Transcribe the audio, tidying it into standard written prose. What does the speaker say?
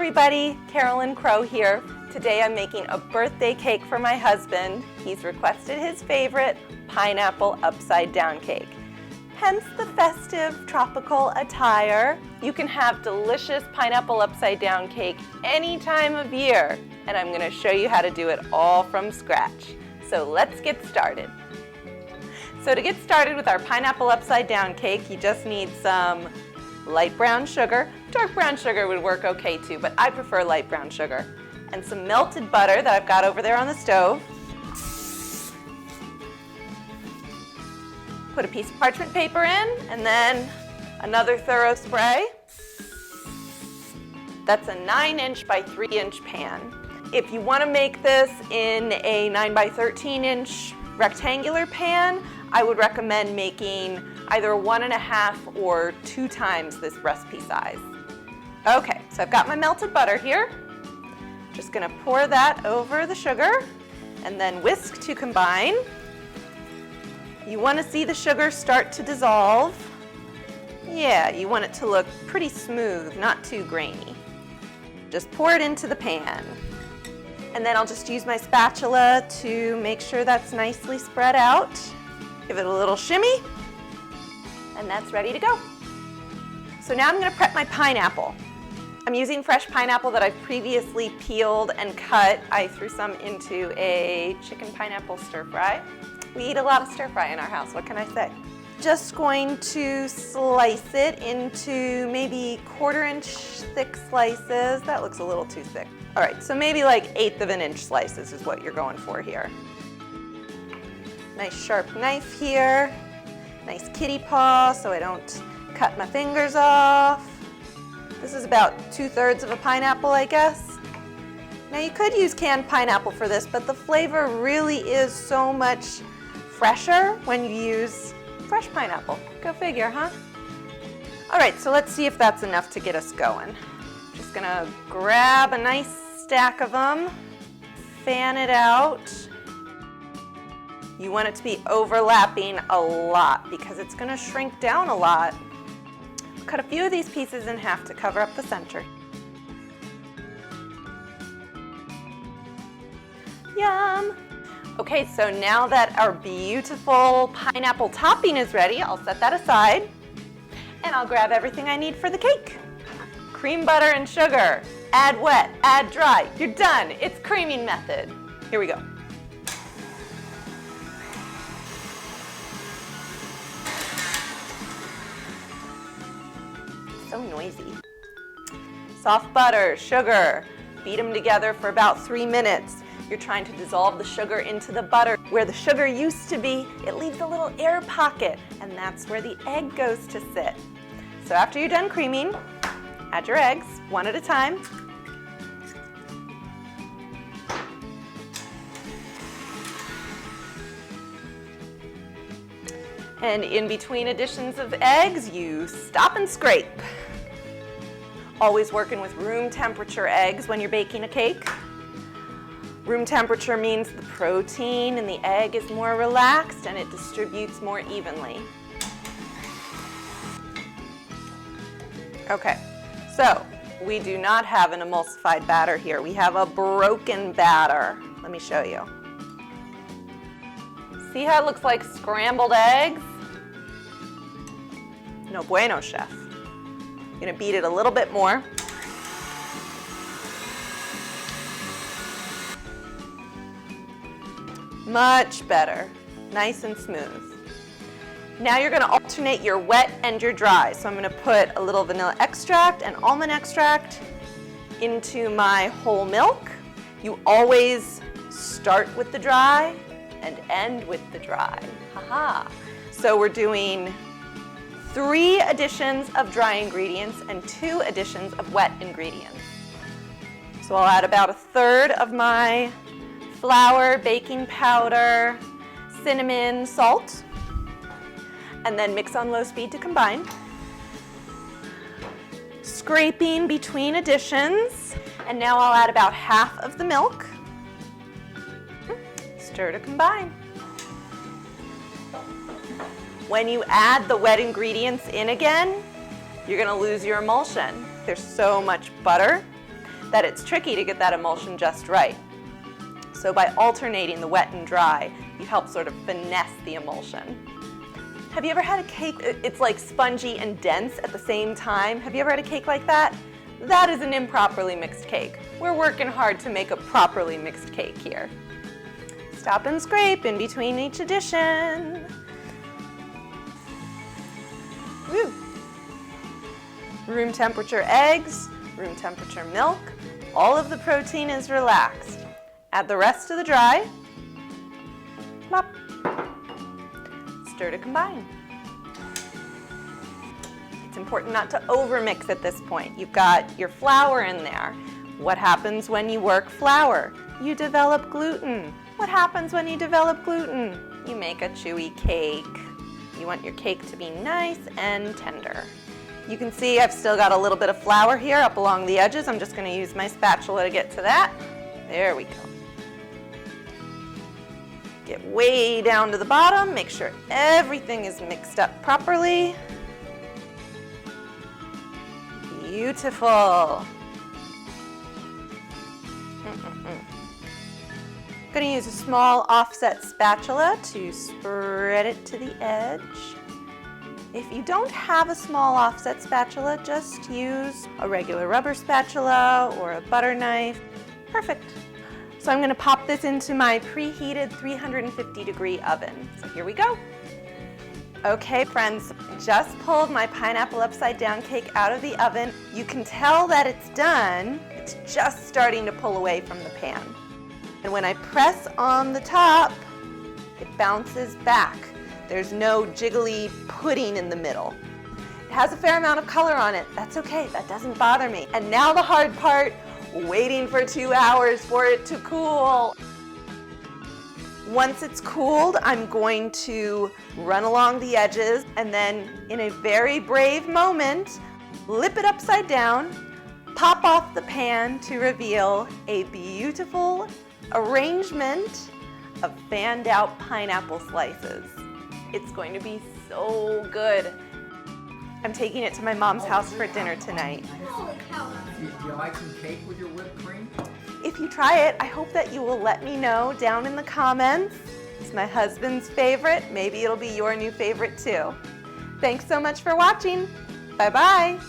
everybody, Carolyn Crow here. Today I'm making a birthday cake for my husband. He's requested his favorite pineapple upside down cake. Hence the festive tropical attire. You can have delicious pineapple upside down cake any time of year, and I'm going to show you how to do it all from scratch. So let's get started. So to get started with our pineapple upside down cake, you just need some light brown sugar. Dark brown sugar would work okay too, but I prefer light brown sugar. And some melted butter that I've got over there on the stove. Put a piece of parchment paper in, and then another thorough spray. That's a 9-inch by 3-inch pan. If you want to make this in a 9 by 13-inch rectangular pan, I would recommend making either 1.5 or 2 times this recipe size. Okay, so I've got my melted butter here. Just gonna pour that over the sugar and then whisk to combine. You wanna see the sugar start to dissolve. Yeah, you want it to look pretty smooth, not too grainy. Just pour it into the pan. And then I'll just use my spatula to make sure that's nicely spread out. Give it a little shimmy, and that's ready to go. So now I'm going to prep my pineapple. I'm using fresh pineapple that I've previously peeled and cut. I threw some into a chicken pineapple stir fry. We eat a lot of stir fry in our house, what can I say? Just going to slice it into maybe 1/4-inch thick slices. That looks a little too thick. All right, so maybe like 1/8 of an inch slices is what you're going for here. Nice sharp knife here. Nice kitty paw so I don't cut my fingers off. This is about 2/3 of a pineapple, I guess. Now you could use canned pineapple for this, but the flavor really is so much fresher when you use fresh pineapple. Go figure, huh? All right, so let's see if that's enough to get us going. Just gonna grab a nice stack of them, fan it out. You want it to be overlapping a lot because it's going to shrink down a lot. Cut a few of these pieces in half to cover up the center. Yum! Okay, so now that our beautiful pineapple topping is ready, I'll set that aside and I'll grab everything I need for the cake. Cream, butter, and sugar. Add wet, add dry. You're done. It's creaming method. Here we go. So noisy. Soft butter, sugar, beat them together for about 3 minutes. You're trying to dissolve the sugar into the butter. Where the sugar used to be, it leaves a little air pocket, and that's where the egg goes to sit. So after you're done creaming, add your eggs, one at a time. And in between additions of eggs, you stop and scrape. Always working with room temperature eggs when you're baking a cake. Room temperature means the protein in the egg is more relaxed and it distributes more evenly. Okay, so we do not have an emulsified batter here. We have a broken batter. Let me show you. See how it looks like scrambled eggs? No bueno, chef. I'm gonna beat it a little bit more. Much better, nice and smooth. Now you're gonna alternate your wet and your dry. So I'm gonna put a little vanilla extract and almond extract into my whole milk. You always start with the dry and end with the dry. Haha. So we're doing 3 additions of dry ingredients and 2 additions of wet ingredients. So I'll add about 1/3 of my flour, baking powder, cinnamon, salt, and then mix on low speed to combine. Scraping between additions, and now I'll add about 1/2 of the milk. Stir to combine. When you add the wet ingredients in again, you're gonna lose your emulsion. There's so much butter. that it's tricky to get that emulsion just right. So by alternating the wet and dry, you help sort of finesse the emulsion. Have you ever had a cake, it's like spongy and dense at the same time? Have you ever had a cake like that? That is an improperly mixed cake. We're working hard to make a properly mixed cake here. Stop and scrape in between each addition. Woo. Room temperature eggs, room temperature milk. All of the protein is relaxed. Add the rest of the dry. Plop. Stir to combine. It's important not to overmix at this point. You've got your flour in there. What happens when you work flour? You develop gluten. What happens when you develop gluten? You make a chewy cake. You want your cake to be nice and tender. You can see I've still got a little bit of flour here up along the edges. I'm just going to use my spatula to get to that. There we go. Get way down to the bottom, make sure everything is mixed up properly. Beautiful. I'm going to use a small offset spatula to spread it to the edge. If you don't have a small offset spatula, just use a regular rubber spatula or a butter knife. Perfect. So I'm going to pop this into my preheated 350-degree oven. So here we go. Okay, friends, just pulled my pineapple upside down cake out of the oven. You can tell that it's done. It's just starting to pull away from the pan. And when I press on the top, it bounces back. There's no jiggly pudding in the middle. It has a fair amount of color on it. That's okay, that doesn't bother me. And now the hard part, waiting for 2 hours for it to cool. Once it's cooled, I'm going to run along the edges and then in a very brave moment, flip it upside down, pop off the pan to reveal a beautiful arrangement of fanned out pineapple slices. It's going to be so good. I'm taking it to my mom's house for dinner tonight. Do you like some cake with your whipped cream? If you try it, I hope that you will let me know down in the comments. It's my husband's favorite. Maybe it'll be your new favorite too. Thanks so much for watching. Bye-bye.